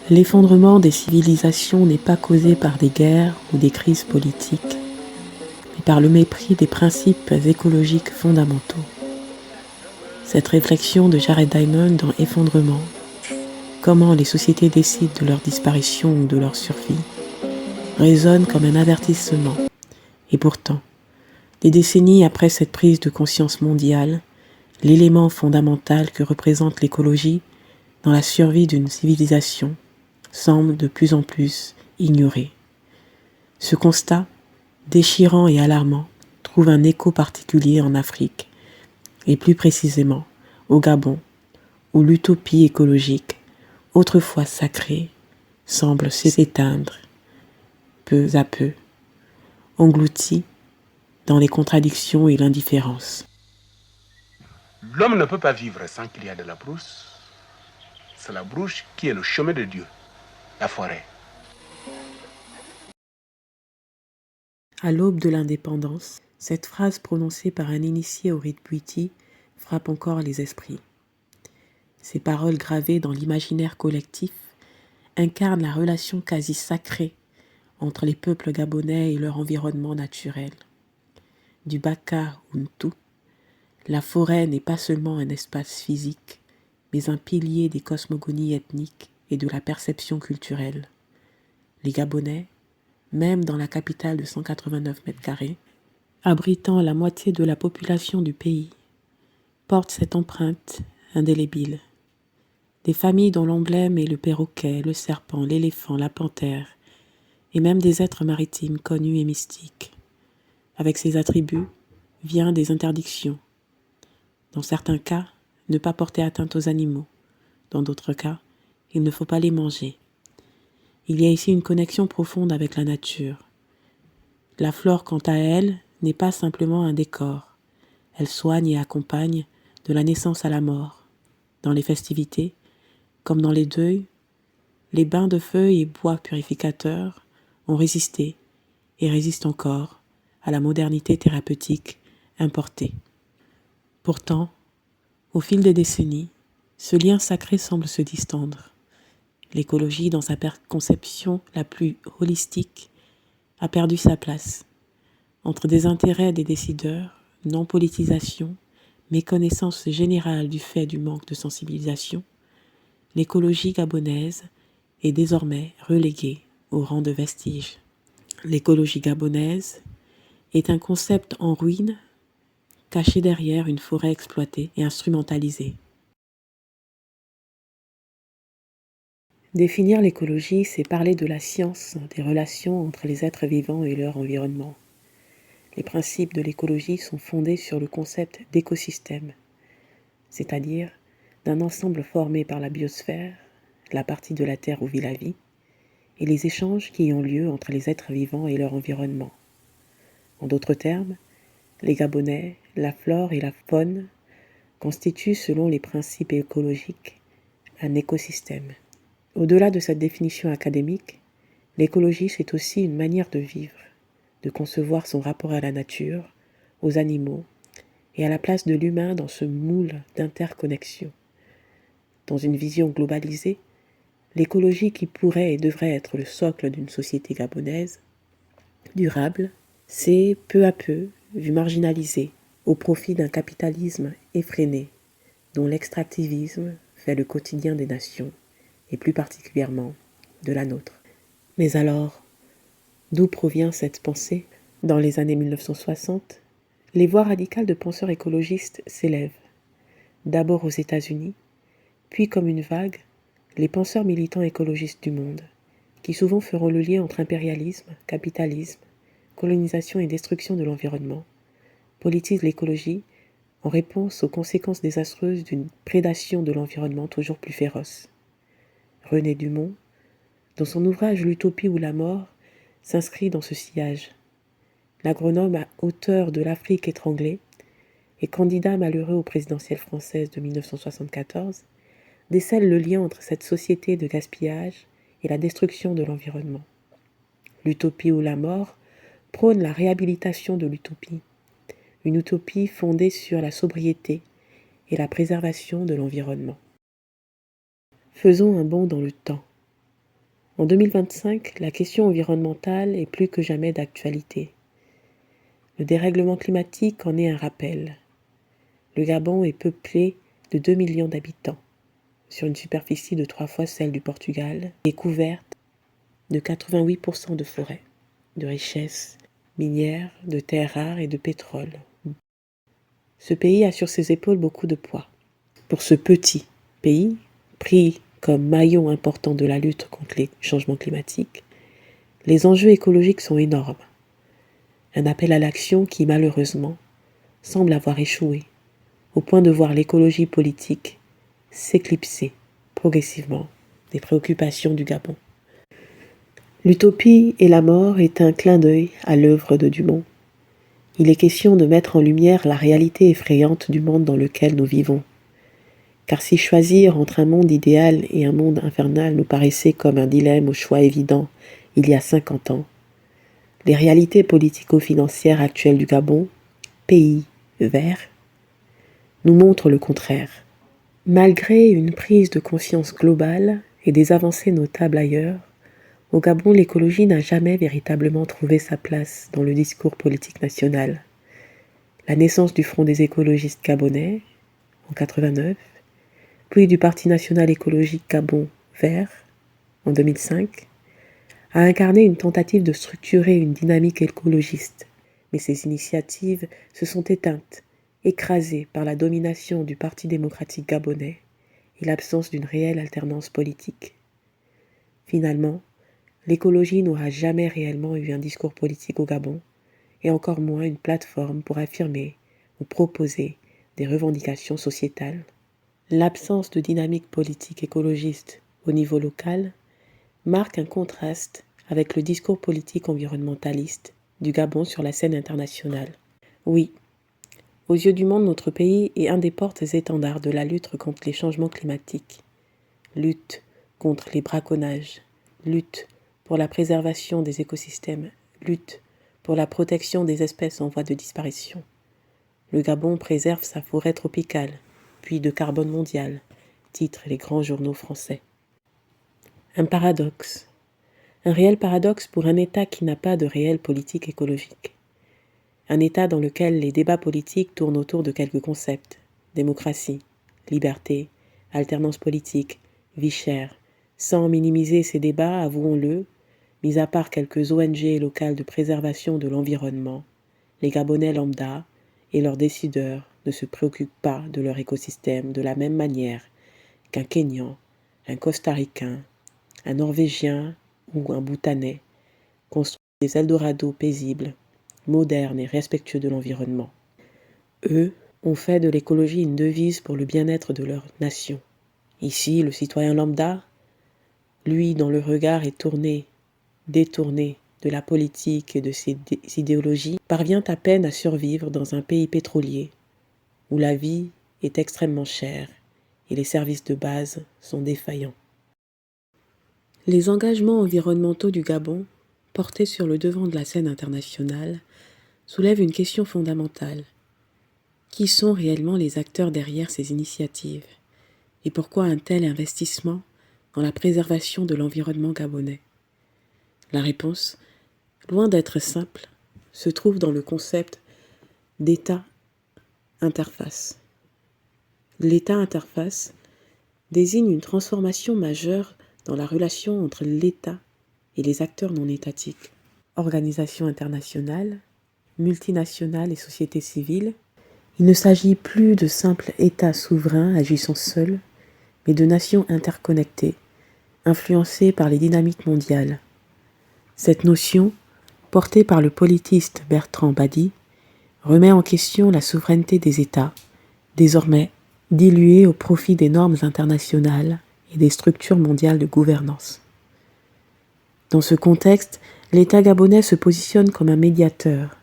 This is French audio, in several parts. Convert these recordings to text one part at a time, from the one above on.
L'effondrement des civilisations n'est pas causé par des guerres ou des crises politiques, mais par le mépris des principes écologiques fondamentaux. Cette réflexion de Jared Diamond dans Effondrement, comment les sociétés décident de leur disparition ou de leur survie, résonne comme un avertissement. Et pourtant, des décennies après cette prise de conscience mondiale, l'élément fondamental que représente l'écologie dans la survie d'une civilisation semble de plus en plus ignoré. Ce constat, déchirant et alarmant, trouve un écho particulier en Afrique, et plus précisément au Gabon, où l'utopie écologique, autrefois sacrée, semble s'éteindre, peu à peu, engloutie dans les contradictions et l'indifférence. L'homme ne peut pas vivre sans qu'il y ait de la brousse. C'est la brousse qui est le chemin de Dieu, la forêt. À l'aube de l'indépendance, cette phrase prononcée par un initié au rite Bwiti frappe encore les esprits. Ces paroles gravées dans l'imaginaire collectif incarnent la relation quasi sacrée entre les peuples gabonais et leur environnement naturel. Du Baka Untu, la forêt n'est pas seulement un espace physique, mais un pilier des cosmogonies ethniques et de la perception culturelle. Les Gabonais, même dans la capitale de 189 mètres carrés, abritant la moitié de la population du pays, portent cette empreinte indélébile. Des familles dont l'emblème est le perroquet, le serpent, l'éléphant, la panthère, et même des êtres maritimes connus et mystiques. Avec ces attributs vient des interdictions. Dans certains cas, ne pas porter atteinte aux animaux. Dans d'autres cas, il ne faut pas les manger. Il y a ici une connexion profonde avec la nature. La flore, quant à elle, n'est pas simplement un décor. Elle soigne et accompagne de la naissance à la mort. Dans les festivités, comme dans les deuils, les bains de feuilles et bois purificateurs ont résisté et résistent encore à la modernité thérapeutique importée. Pourtant, au fil des décennies, ce lien sacré semble se distendre. L'écologie, dans sa conception la plus holistique, a perdu sa place. Entre des intérêts des décideurs, non-politisation, méconnaissance générale du fait du manque de sensibilisation, l'écologie gabonaise est désormais reléguée au rang de vestige. L'écologie gabonaise est un concept en ruine, caché derrière une forêt exploitée et instrumentalisée. Définir l'écologie, c'est parler de la science des relations entre les êtres vivants et leur environnement. Les principes de l'écologie sont fondés sur le concept d'écosystème, c'est-à-dire d'un ensemble formé par la biosphère, la partie de la Terre où vit la vie, et les échanges qui ont lieu entre les êtres vivants et leur environnement. En d'autres termes, les Gabonais, la flore et la faune constituent, selon les principes écologiques, un écosystème. Au-delà de cette définition académique, l'écologie, c'est aussi une manière de vivre, de concevoir son rapport à la nature, aux animaux et à la place de l'humain dans ce moule d'interconnexion. Dans une vision globalisée, l'écologie qui pourrait et devrait être le socle d'une société gabonaise, durable, s'est peu à peu vue marginalisée au profit d'un capitalisme effréné dont l'extractivisme fait le quotidien des nations et plus particulièrement de la nôtre. Mais alors, d'où provient cette pensée? Dans les années 1960, les voix radicales de penseurs écologistes s'élèvent, d'abord aux États-Unis, puis comme une vague, les penseurs militants écologistes du monde, qui souvent feront le lien entre impérialisme, capitalisme, colonisation et destruction de l'environnement, politisent l'écologie en réponse aux conséquences désastreuses d'une prédation de l'environnement toujours plus féroce. René Dumont, dans son ouvrage L'utopie ou la mort, s'inscrit dans ce sillage. L'agronome auteur de L'Afrique étranglée et candidat malheureux aux présidentielles françaises de 1974, décèle le lien entre cette société de gaspillage et la destruction de l'environnement. L'utopie ou la mort prône la réhabilitation de l'utopie, une utopie fondée sur la sobriété et la préservation de l'environnement. Faisons un bond dans le temps. En 2025, la question environnementale est plus que jamais d'actualité. Le dérèglement climatique en est un rappel. Le Gabon est peuplé de 2 millions d'habitants, sur une superficie de 3 fois celle du Portugal, et couverte de 88% de forêts, de richesses minières, de terres rares et de pétrole. Ce pays a sur ses épaules beaucoup de poids. Pour ce petit pays, pris comme maillon important de la lutte contre les changements climatiques, les enjeux écologiques sont énormes. Un appel à l'action qui, malheureusement, semble avoir échoué, au point de voir l'écologie politique s'éclipser progressivement des préoccupations du Gabon. L'utopie et la mort est un clin d'œil à l'œuvre de Dumont. Il est question de mettre en lumière la réalité effrayante du monde dans lequel nous vivons. Car si choisir entre un monde idéal et un monde infernal nous paraissait comme un dilemme au choix évident il y a 50 ans, les réalités politico-financières actuelles du Gabon, pays vert, nous montrent le contraire. Malgré une prise de conscience globale et des avancées notables ailleurs, au Gabon, l'écologie n'a jamais véritablement trouvé sa place dans le discours politique national. La naissance du Front des écologistes gabonais, en 89, puis du Parti national écologique Gabon Vert, en 2005, a incarné une tentative de structurer une dynamique écologiste, mais ces initiatives se sont éteintes, écrasées par la domination du Parti démocratique gabonais et l'absence d'une réelle alternance politique. Finalement, l'écologie n'aura jamais réellement eu un discours politique au Gabon, et encore moins une plateforme pour affirmer ou proposer des revendications sociétales. L'absence de dynamique politique écologiste au niveau local marque un contraste avec le discours politique environnementaliste du Gabon sur la scène internationale. Oui, aux yeux du monde, notre pays est un des porte-étendards de la lutte contre les changements climatiques, lutte contre les braconnages, lutte pour la préservation des écosystèmes, lutte pour la protection des espèces en voie de disparition. Le Gabon préserve sa forêt tropicale, puits de carbone mondial, titrent les grands journaux français. Un paradoxe. Un réel paradoxe pour un État qui n'a pas de réelle politique écologique. Un État dans lequel les débats politiques tournent autour de quelques concepts. Démocratie, liberté, alternance politique, vie chère. Sans minimiser ces débats, avouons-le, mis à part quelques ONG locales de préservation de l'environnement, les Gabonais lambda et leurs décideurs ne se préoccupent pas de leur écosystème de la même manière qu'un Kényan, un Costa-Ricain, un Norvégien ou un Bhoutanais construisent des Eldorados paisibles, modernes et respectueux de l'environnement. Eux ont fait de l'écologie une devise pour le bien-être de leur nation. Ici, le citoyen lambda, lui dont le regard est détourné de la politique et de ses idéologies, parvient à peine à survivre dans un pays pétrolier où la vie est extrêmement chère et les services de base sont défaillants. Les engagements environnementaux du Gabon, portés sur le devant de la scène internationale, soulèvent une question fondamentale. Qui sont réellement les acteurs derrière ces initiatives? Et pourquoi un tel investissement dans la préservation de l'environnement gabonais? La réponse, loin d'être simple, se trouve dans le concept d'État-interface. L'État-interface désigne une transformation majeure dans la relation entre l'État et les acteurs non étatiques. Organisations internationales, multinationales et sociétés civiles, il ne s'agit plus de simples États souverains agissant seuls, mais de nations interconnectées, influencées par les dynamiques mondiales. Cette notion, portée par le politiste Bertrand Badi, remet en question la souveraineté des États, désormais diluée au profit des normes internationales et des structures mondiales de gouvernance. Dans ce contexte, l'État gabonais se positionne comme un médiateur,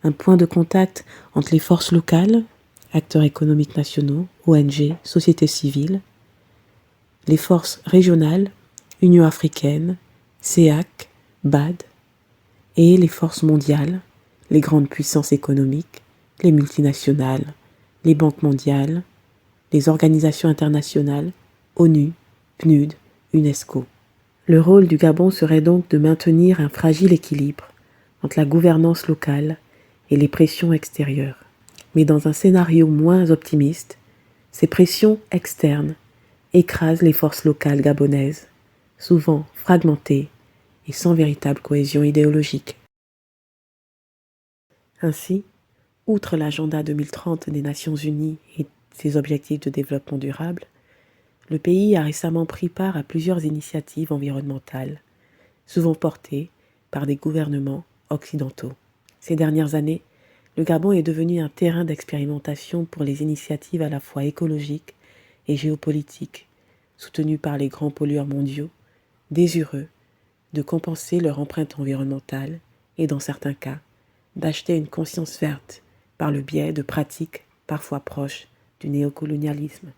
un point de contact entre les forces locales, acteurs économiques nationaux, ONG, sociétés civiles, les forces régionales, Union africaine, CEAC, BAD, et les forces mondiales, les grandes puissances économiques, les multinationales, les banques mondiales, les organisations internationales, ONU, PNUD, UNESCO. Le rôle du Gabon serait donc de maintenir un fragile équilibre entre la gouvernance locale et les pressions extérieures. Mais dans un scénario moins optimiste, ces pressions externes écrasent les forces locales gabonaises, souvent fragmentées et sans véritable cohésion idéologique. Ainsi, outre l'agenda 2030 des Nations Unies et ses objectifs de développement durable, le pays a récemment pris part à plusieurs initiatives environnementales, souvent portées par des gouvernements occidentaux. Ces dernières années, le Gabon est devenu un terrain d'expérimentation pour les initiatives à la fois écologiques et géopolitiques, soutenues par les grands pollueurs mondiaux, désireux de compenser leur empreinte environnementale et, dans certains cas, d'acheter une conscience verte par le biais de pratiques parfois proches du néocolonialisme.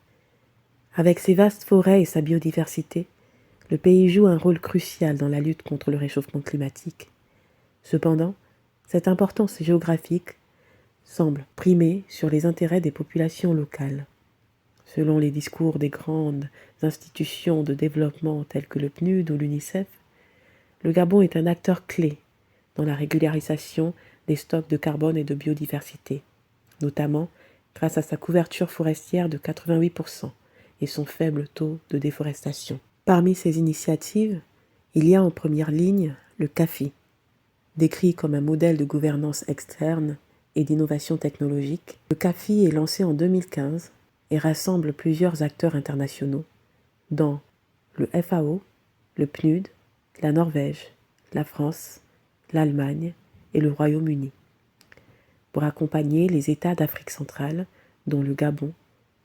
Avec ses vastes forêts et sa biodiversité, le pays joue un rôle crucial dans la lutte contre le réchauffement climatique. Cependant, cette importance géographique semble primer sur les intérêts des populations locales. Selon les discours des grandes institutions de développement telles que le PNUD ou l'UNICEF, le Gabon est un acteur clé dans la régularisation des stocks de carbone et de biodiversité, notamment grâce à sa couverture forestière de 88% et son faible taux de déforestation. Parmi ces initiatives, il y a en première ligne le CAFI, décrit comme un modèle de gouvernance externe et d'innovation technologique. Le CAFI est lancé en 2015 et rassemble plusieurs acteurs internationaux, dont le FAO, le PNUD, la Norvège, la France, l'Allemagne et le Royaume-Uni, pour accompagner les États d'Afrique centrale, dont le Gabon,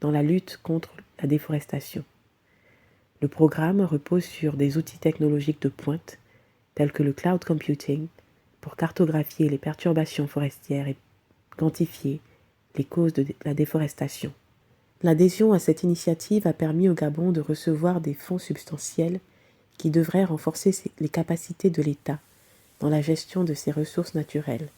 dans la lutte contre la déforestation. Le programme repose sur des outils technologiques de pointe, tels que le cloud computing, pour cartographier les perturbations forestières et quantifier les causes de la déforestation. L'adhésion à cette initiative a permis au Gabon de recevoir des fonds substantiels qui devraient renforcer les capacités de l'État dans la gestion de ses ressources naturelles.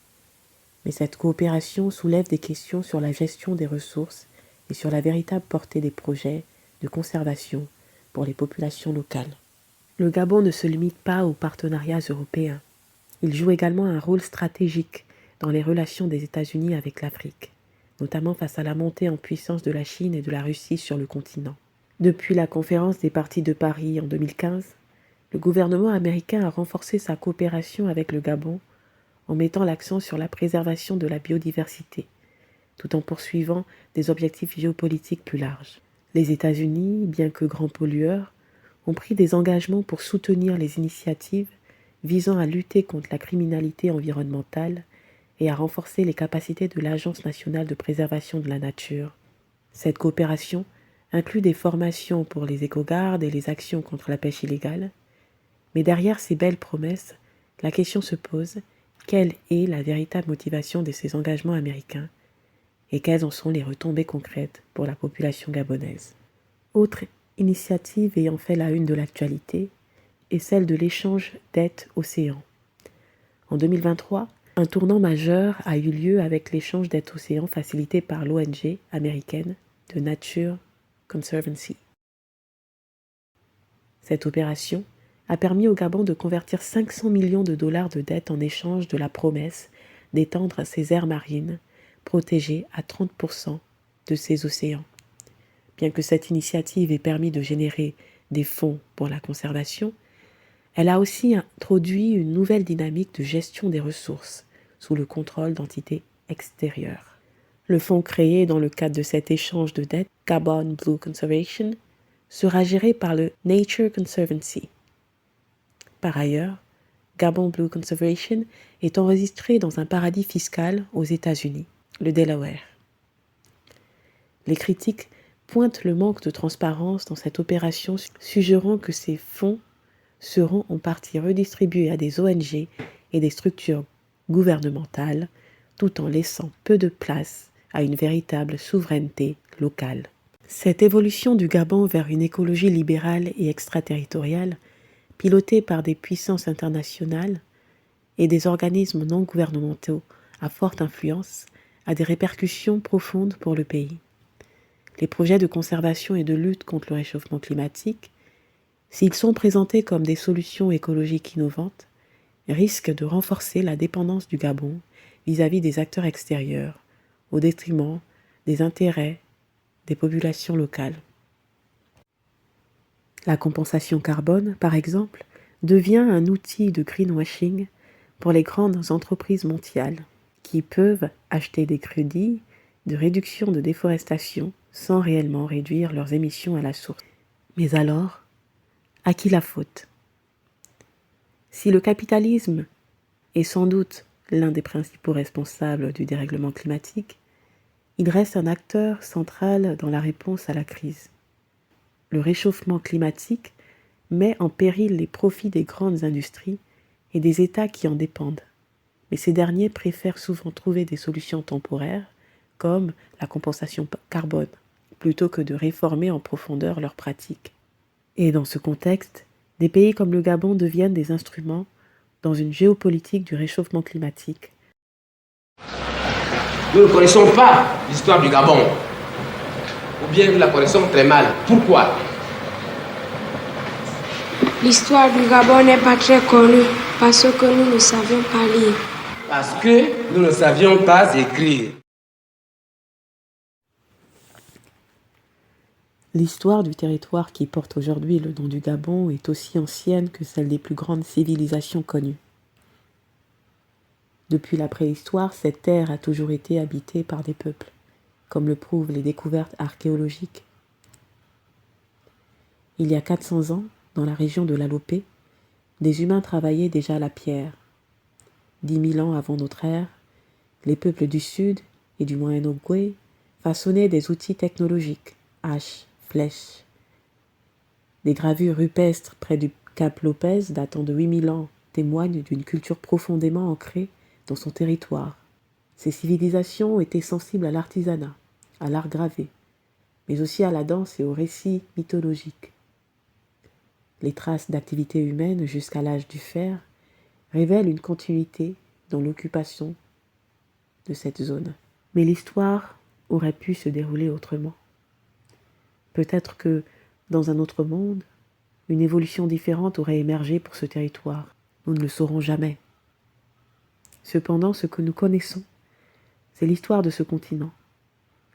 Mais cette coopération soulève des questions sur la gestion des ressources et sur la véritable portée des projets de conservation pour les populations locales. Le Gabon ne se limite pas aux partenariats européens. Il joue également un rôle stratégique dans les relations des États-Unis avec l'Afrique, notamment face à la montée en puissance de la Chine et de la Russie sur le continent. Depuis la conférence des partis de Paris en 2015, le gouvernement américain a renforcé sa coopération avec le Gabon en mettant l'accent sur la préservation de la biodiversité, tout en poursuivant des objectifs géopolitiques plus larges. Les États-Unis, bien que grands pollueurs, ont pris des engagements pour soutenir les initiatives visant à lutter contre la criminalité environnementale et à renforcer les capacités de l'Agence nationale de préservation de la nature. Cette coopération inclut des formations pour les écogardes et les actions contre la pêche illégale, mais derrière ces belles promesses, la question se pose: quelle est la véritable motivation de ces engagements américains et quelles en sont les retombées concrètes pour la population gabonaise? Autre initiative ayant fait la une de l'actualité est celle de l'échange dette-océan. En 2023, un tournant majeur a eu lieu avec l'échange dette-océan facilité par l'ONG américaine The Nature Conservancy. Cette opération a permis au Gabon de convertir 500 millions de dollars de dettes en échange de la promesse d'étendre ses aires marines protégées à 30% de ses océans. Bien que cette initiative ait permis de générer des fonds pour la conservation, elle a aussi introduit une nouvelle dynamique de gestion des ressources sous le contrôle d'entités extérieures. Le fonds créé dans le cadre de cet échange de dettes, Gabon Blue Conservation, sera géré par le Nature Conservancy. Par ailleurs, Gabon Blue Conservation est enregistré dans un paradis fiscal aux États-Unis, le Delaware. Les critiques pointent le manque de transparence dans cette opération, suggérant que ces fonds seront en partie redistribués à des ONG et des structures gouvernementales, tout en laissant peu de place à une véritable souveraineté locale. Cette évolution du Gabon vers une écologie libérale et extraterritoriale, pilotée par des puissances internationales et des organismes non gouvernementaux à forte influence, a des répercussions profondes pour le pays. Les projets de conservation et de lutte contre le réchauffement climatique, s'ils sont présentés comme des solutions écologiques innovantes, risquent de renforcer la dépendance du Gabon vis-à-vis des acteurs extérieurs, au détriment des intérêts des populations locales. La compensation carbone, par exemple, devient un outil de greenwashing pour les grandes entreprises mondiales qui peuvent acheter des crédits de réduction de déforestation sans réellement réduire leurs émissions à la source. Mais alors, à qui la faute? Si le capitalisme est sans doute l'un des principaux responsables du dérèglement climatique, il reste un acteur central dans la réponse à la crise. Le réchauffement climatique met en péril les profits des grandes industries et des États qui en dépendent. Mais ces derniers préfèrent souvent trouver des solutions temporaires, comme la compensation carbone, plutôt que de réformer en profondeur leurs pratiques. Et dans ce contexte, des pays comme le Gabon deviennent des instruments dans une géopolitique du réchauffement climatique. Nous ne connaissons pas l'histoire du Gabon, ou bien nous la connaissons très mal. Pourquoi? L'histoire du Gabon n'est pas très connue parce que nous ne savions pas lire. Parce que nous ne savions pas écrire. L'histoire du territoire qui porte aujourd'hui le nom du Gabon est aussi ancienne que celle des plus grandes civilisations connues. Depuis la préhistoire, cette terre a toujours été habitée par des peuples, comme le prouvent les découvertes archéologiques. Il y a 400 ans, dans la région de l'Alopé, des humains travaillaient déjà la pierre. 10 000 ans avant notre ère, les peuples du Sud et du Moyen-Ogooué façonnaient des outils technologiques, haches, flèches. Des gravures rupestres près du Cap Lopez datant de 8 000 ans témoignent d'une culture profondément ancrée dans son territoire. Ces civilisations étaient sensibles à l'artisanat, à l'art gravé, mais aussi à la danse et aux récits mythologiques. Les traces d'activité humaine jusqu'à l'âge du fer révèlent une continuité dans l'occupation de cette zone. Mais l'histoire aurait pu se dérouler autrement. Peut-être que, dans un autre monde, une évolution différente aurait émergé pour ce territoire. Nous ne le saurons jamais. Cependant, ce que nous connaissons, c'est l'histoire de ce continent,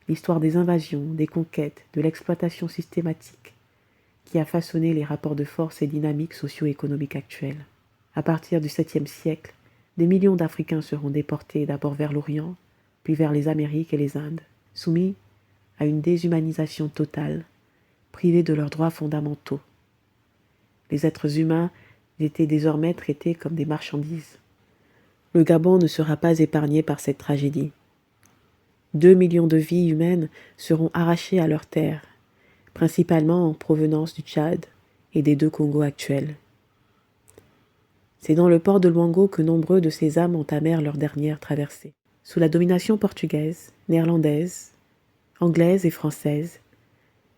l'histoire des invasions, des conquêtes, de l'exploitation systématique, qui a façonné les rapports de force et dynamiques socio-économiques actuels. À partir du 7e siècle, des millions d'Africains seront déportés d'abord vers l'Orient, puis vers les Amériques et les Indes, soumis à une déshumanisation totale, privés de leurs droits fondamentaux. Les êtres humains étaient désormais traités comme des marchandises. Le Gabon ne sera pas épargné par cette tragédie. 2 millions de vies humaines seront arrachées à leurs terres, principalement en provenance du Tchad et des 2 Congos actuels. C'est dans le port de Luango que nombreux de ces âmes entamèrent leur dernière traversée. Sous la domination portugaise, néerlandaise, anglaise et française,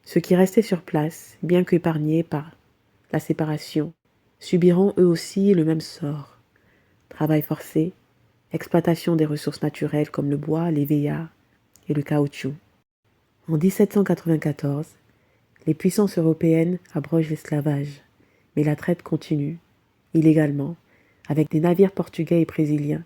ceux qui restaient sur place, bien qu'épargnés par la séparation, subiront eux aussi le même sort. Travail forcé, exploitation des ressources naturelles comme le bois, les veillards et le caoutchouc. En 1794, les puissances européennes abrogent l'esclavage, mais la traite continue, illégalement, avec des navires portugais et brésiliens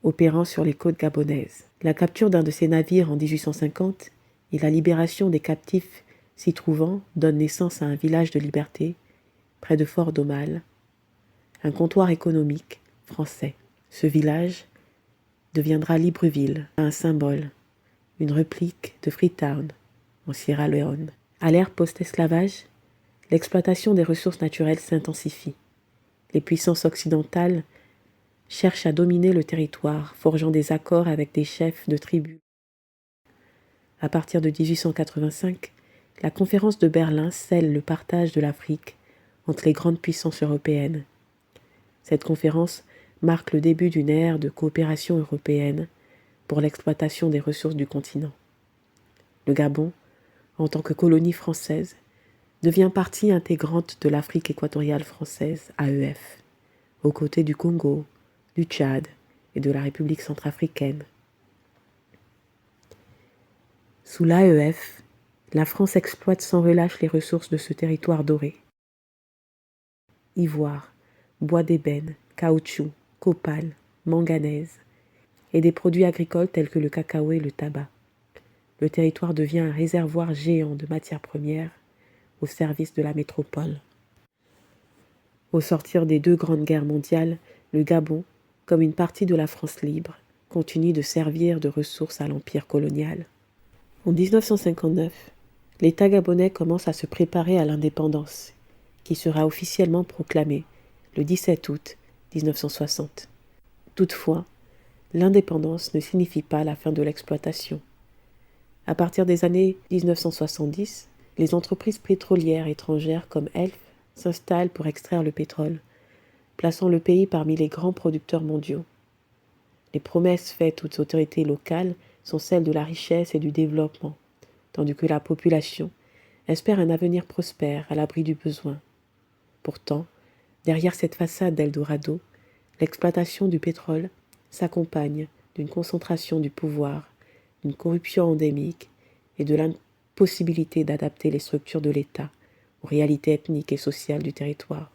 opérant sur les côtes gabonaises. La capture d'un de ces navires en 1850 et la libération des captifs s'y trouvant donnent naissance à un village de liberté, près de Fort d'Aumale, un comptoir économique français. Ce village deviendra Libreville, un symbole, une réplique de Freetown, en Sierra Leone. À l'ère post-esclavage, l'exploitation des ressources naturelles s'intensifie. Les puissances occidentales cherchent à dominer le territoire, forgeant des accords avec des chefs de tribus. À partir de 1885, la conférence de Berlin scelle le partage de l'Afrique entre les grandes puissances européennes. Cette conférence marque le début d'une ère de coopération européenne pour l'exploitation des ressources du continent. Le Gabon, en tant que colonie française, devient partie intégrante de l'Afrique équatoriale française, AEF, aux côtés du Congo, du Tchad et de la République centrafricaine. Sous l'AEF, la France exploite sans relâche les ressources de ce territoire doré. ivoire, bois d'ébène, caoutchouc, copal, manganèse et des produits agricoles tels que le cacao et le tabac. Le territoire devient un réservoir géant de matières premières au service de la métropole. Au sortir des 2 grandes guerres mondiales, le Gabon, comme une partie de la France libre, continue de servir de ressource à l'empire colonial. En 1959, l'État gabonais commence à se préparer à l'indépendance, qui sera officiellement proclamée le 17 août 1960. Toutefois, l'indépendance ne signifie pas la fin de l'exploitation. À partir des années 1970, les entreprises pétrolières étrangères comme Elf s'installent pour extraire le pétrole, plaçant le pays parmi les grands producteurs mondiaux. Les promesses faites aux autorités locales sont celles de la richesse et du développement, tandis que la population espère un avenir prospère à l'abri du besoin. Pourtant, derrière cette façade d'Eldorado, l'exploitation du pétrole s'accompagne d'une concentration du pouvoir, d'une corruption endémique et de l'impossibilité d'adapter les structures de l'État aux réalités ethniques et sociales du territoire.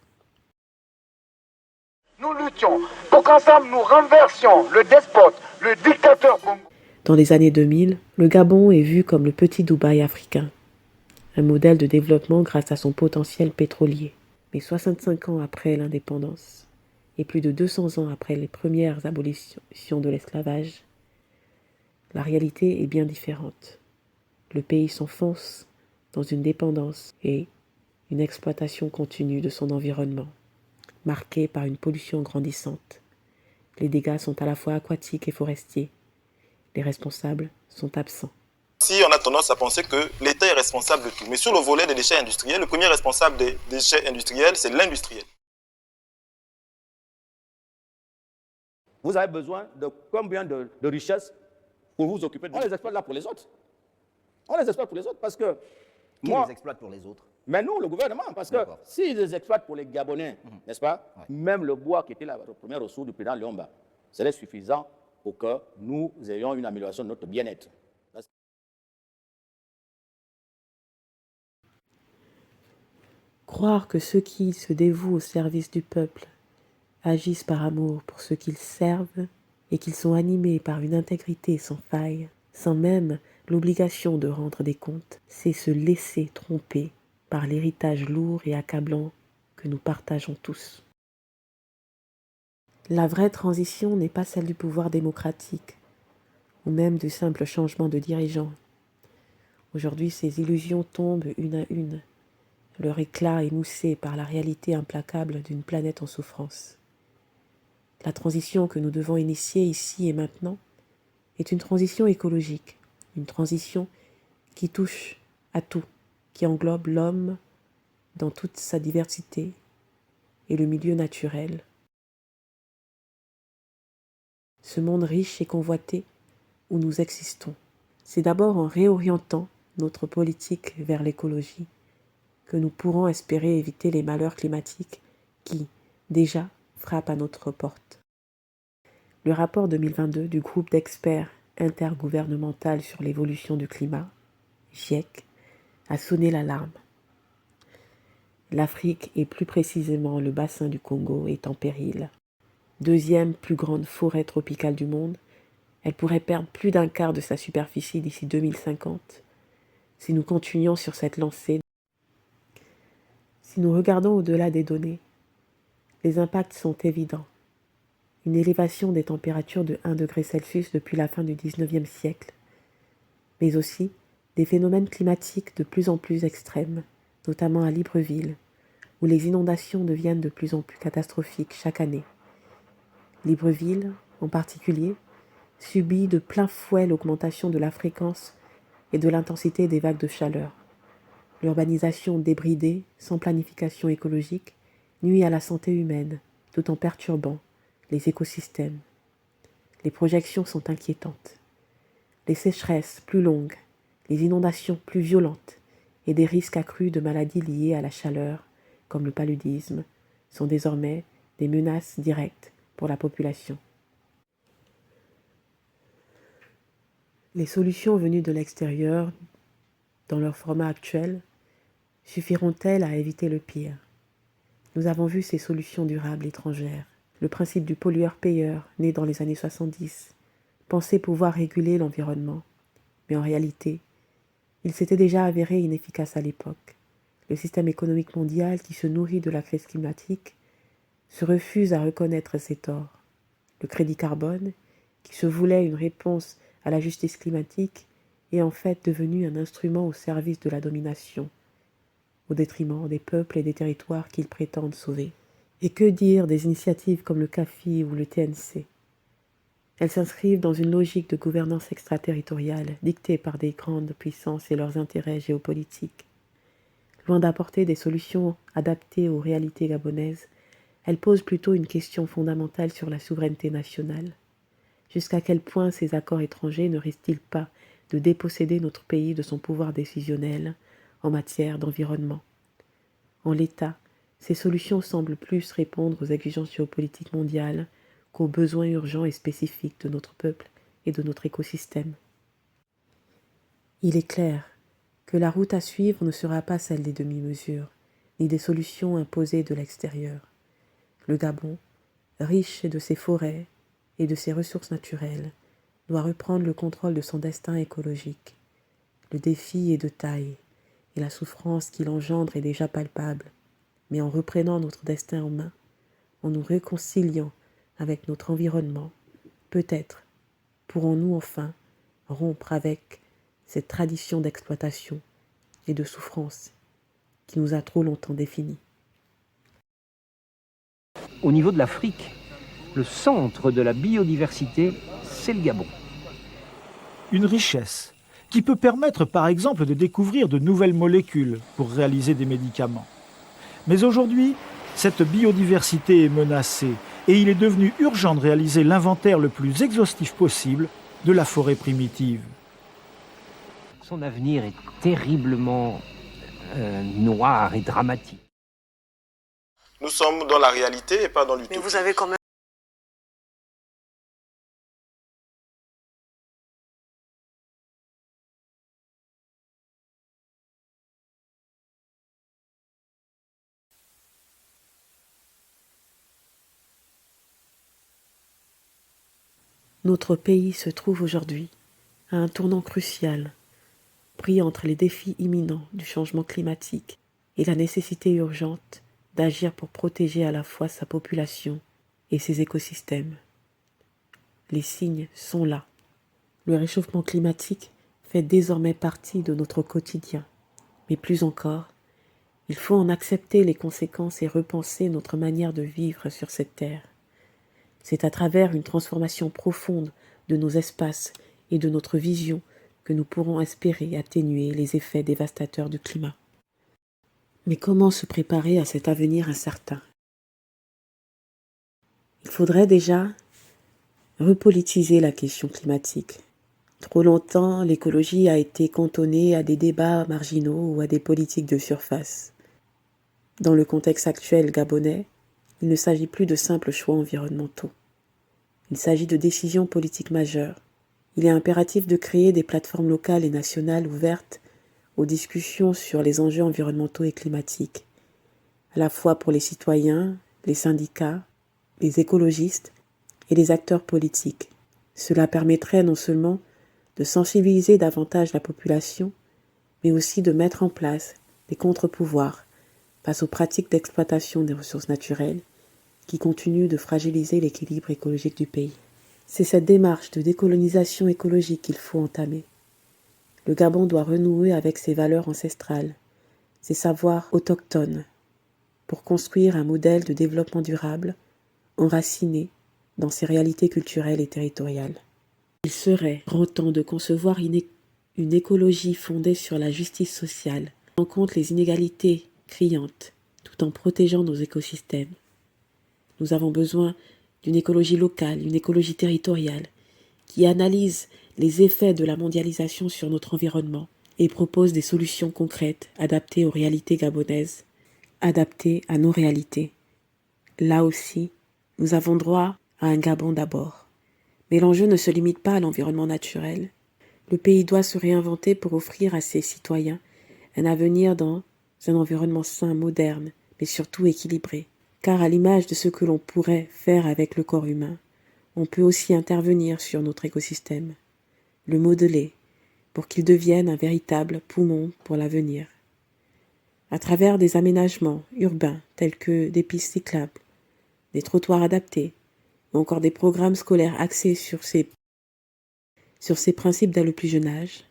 Nous luttions pour qu'ensemble nous renversions le despote, le dictateur Bongo. Dans les années 2000, le Gabon est vu comme le petit Dubaï africain, un modèle de développement grâce à son potentiel pétrolier. Mais 65 ans après l'indépendance, et plus de 200 ans après les premières abolitions de l'esclavage, la réalité est bien différente. Le pays s'enfonce dans une dépendance et une exploitation continue de son environnement, marquée par une pollution grandissante. Les dégâts sont à la fois aquatiques et forestiers. Les responsables sont absents. Si on a tendance à penser que l'État est responsable de tout, mais sur le volet des déchets industriels, le premier responsable des déchets industriels, c'est l'industriel. Vous avez besoin de combien de richesses pour vous occuper de... On les exploite là pour les autres. On les exploite pour les autres parce que... Qui les exploite pour les autres? Mais nous, le gouvernement, parce que s'ils les exploitent pour les Gabonais, n'est-ce pas? Même le bois qui était la première ressource du président Léomba, serait suffisant pour que nous ayons une amélioration de notre bien-être. Croire que ceux qui se dévouent au service du peuple agissent par amour pour ceux qu'ils servent et qu'ils sont animés par une intégrité sans faille, sans même l'obligation de rendre des comptes, c'est se laisser tromper par l'héritage lourd et accablant que nous partageons tous. La vraie transition n'est pas celle du pouvoir démocratique, ou même du simple changement de dirigeant. Aujourd'hui, ces illusions tombent une à une, leur éclat émoussé par la réalité implacable d'une planète en souffrance. La transition que nous devons initier ici et maintenant est une transition écologique, une transition qui touche à tout, qui englobe l'homme dans toute sa diversité et le milieu naturel. Ce monde riche et convoité où nous existons, c'est d'abord en réorientant notre politique vers l'écologie que nous pourrons espérer éviter les malheurs climatiques qui, déjà, frappent à notre porte. Le rapport 2022 du groupe d'experts intergouvernemental sur l'évolution du climat, GIEC, a sonné l'alarme. L'Afrique et plus précisément le bassin du Congo est en péril. Deuxième plus grande forêt tropicale du monde, elle pourrait perdre plus d'un quart de sa superficie d'ici 2050 si nous continuons sur cette lancée. Si nous regardons au-delà des données, les impacts sont évidents. Une élévation des températures de 1 degré Celsius depuis la fin du XIXe siècle, mais aussi des phénomènes climatiques de plus en plus extrêmes, notamment à Libreville, où les inondations deviennent de plus en plus catastrophiques chaque année. Libreville, en particulier, subit de plein fouet l'augmentation de la fréquence et de l'intensité des vagues de chaleur. L'urbanisation débridée, sans planification écologique, nuit à la santé humaine, tout en perturbant les écosystèmes. Les projections sont inquiétantes. Les sécheresses plus longues, les inondations plus violentes et des risques accrus de maladies liées à la chaleur, comme le paludisme, sont désormais des menaces directes pour la population. Les solutions venues de l'extérieur, dans leur format actuel, suffiront-elles à éviter le pire? Nous avons vu ces solutions durables étrangères. Le principe du pollueur-payeur, né dans les années 70, pensait pouvoir réguler l'environnement. Mais en réalité, il s'était déjà avéré inefficace à l'époque. Le système économique mondial qui se nourrit de la crise climatique se refuse à reconnaître ses torts. Le crédit carbone, qui se voulait une réponse à la justice climatique, est en fait devenu un instrument au service de la domination, au détriment des peuples et des territoires qu'ils prétendent sauver. Et que dire des initiatives comme le CAFI ou le TNC? Elles s'inscrivent dans une logique de gouvernance extraterritoriale dictée par des grandes puissances et leurs intérêts géopolitiques. Loin d'apporter des solutions adaptées aux réalités gabonaises, elles posent plutôt une question fondamentale sur la souveraineté nationale. Jusqu'à quel point ces accords étrangers ne risquent-ils pas de déposséder notre pays de son pouvoir décisionnel en matière d'environnement? En l'état, ces solutions semblent plus répondre aux exigences géopolitiques mondiales qu'aux besoins urgents et spécifiques de notre peuple et de notre écosystème. Il est clair que la route à suivre ne sera pas celle des demi-mesures, ni des solutions imposées de l'extérieur. Le Gabon, riche de ses forêts et de ses ressources naturelles, doit reprendre le contrôle de son destin écologique. Le défi est de taille, et la souffrance qu'il engendre est déjà palpable. Mais en reprenant notre destin en main, en nous réconciliant avec notre environnement, peut-être pourrons-nous enfin rompre avec cette tradition d'exploitation et de souffrance qui nous a trop longtemps définis. Au niveau de l'Afrique, le centre de la biodiversité, c'est le Gabon. Une richesse qui peut permettre par exemple de découvrir de nouvelles molécules pour réaliser des médicaments. Mais aujourd'hui, cette biodiversité est menacée et il est devenu urgent de réaliser l'inventaire le plus exhaustif possible de la forêt primitive. Son avenir est terriblement noir et dramatique. Nous sommes dans la réalité et pas dans l'utopie. Mais vous avez quand même... Notre pays se trouve aujourd'hui à un tournant crucial, pris entre les défis imminents du changement climatique et la nécessité urgente d'agir pour protéger à la fois sa population et ses écosystèmes. Les signes sont là. Le réchauffement climatique fait désormais partie de notre quotidien, mais plus encore, il faut en accepter les conséquences et repenser notre manière de vivre sur cette terre. C'est à travers une transformation profonde de nos espaces et de notre vision que nous pourrons espérer atténuer les effets dévastateurs du climat. Mais comment se préparer à cet avenir incertain? Il faudrait déjà repolitiser la question climatique. Trop longtemps, l'écologie a été cantonnée à des débats marginaux ou à des politiques de surface. Dans le contexte actuel gabonais, il ne s'agit plus de simples choix environnementaux. Il s'agit de décisions politiques majeures. Il est impératif de créer des plateformes locales et nationales ouvertes aux discussions sur les enjeux environnementaux et climatiques, à la fois pour les citoyens, les syndicats, les écologistes et les acteurs politiques. Cela permettrait non seulement de sensibiliser davantage la population, mais aussi de mettre en place des contre-pouvoirs face aux pratiques d'exploitation des ressources naturelles qui continuent de fragiliser l'équilibre écologique du pays. C'est cette démarche de décolonisation écologique qu'il faut entamer. Le Gabon doit renouer avec ses valeurs ancestrales, ses savoirs autochtones, pour construire un modèle de développement durable enraciné dans ses réalités culturelles et territoriales. Il serait grand temps de concevoir une écologie fondée sur la justice sociale, en compte les inégalités criantes, tout en protégeant nos écosystèmes. Nous avons besoin d'une écologie locale, une écologie territoriale, qui analyse les effets de la mondialisation sur notre environnement et propose des solutions concrètes adaptées aux réalités gabonaises, adaptées à nos réalités. Là aussi, nous avons droit à un Gabon d'abord. Mais l'enjeu ne se limite pas à l'environnement naturel. Le pays doit se réinventer pour offrir à ses citoyens un avenir dans un environnement sain, moderne, mais surtout équilibrée. Car à l'image de ce que l'on pourrait faire avec le corps humain, on peut aussi intervenir sur notre écosystème, le modeler pour qu'il devienne un véritable poumon pour l'avenir. À travers des aménagements urbains tels que des pistes cyclables, des trottoirs adaptés, ou encore des programmes scolaires axés sur ces principes dès le plus jeune âge,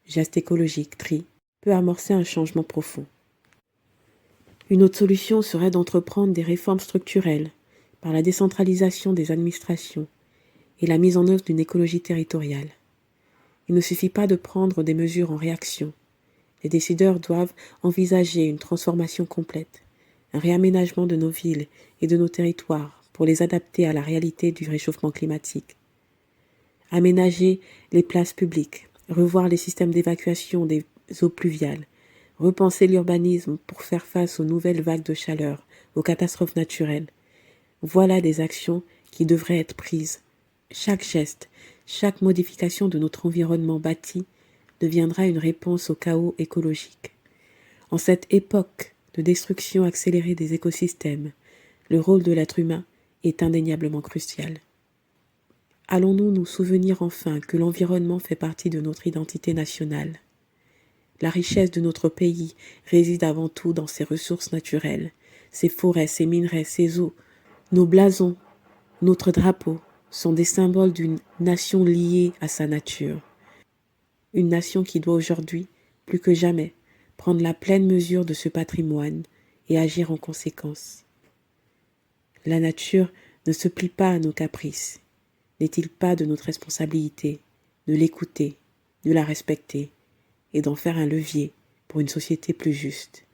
gestes écologiques, tri, peut amorcer un changement profond. Une autre solution serait d'entreprendre des réformes structurelles par la décentralisation des administrations et la mise en œuvre d'une écologie territoriale. Il ne suffit pas de prendre des mesures en réaction. Les décideurs doivent envisager une transformation complète, un réaménagement de nos villes et de nos territoires pour les adapter à la réalité du réchauffement climatique. Aménager les places publiques, revoir les systèmes d'évacuation des eaux pluviales, repenser l'urbanisme pour faire face aux nouvelles vagues de chaleur, aux catastrophes naturelles. Voilà des actions qui devraient être prises. Chaque geste, chaque modification de notre environnement bâti deviendra une réponse au chaos écologique. En cette époque de destruction accélérée des écosystèmes, le rôle de l'être humain est indéniablement crucial. Allons-nous nous souvenir enfin que l'environnement fait partie de notre identité nationale. La richesse de notre pays réside avant tout dans ses ressources naturelles, ses forêts, ses minerais, ses eaux. Nos blasons, notre drapeau sont des symboles d'une nation liée à sa nature. Une nation qui doit aujourd'hui, plus que jamais, prendre la pleine mesure de ce patrimoine et agir en conséquence. La nature ne se plie pas à nos caprices. N'est-il pas de notre responsabilité de l'écouter, de la respecter et d'en faire un levier pour une société plus juste ?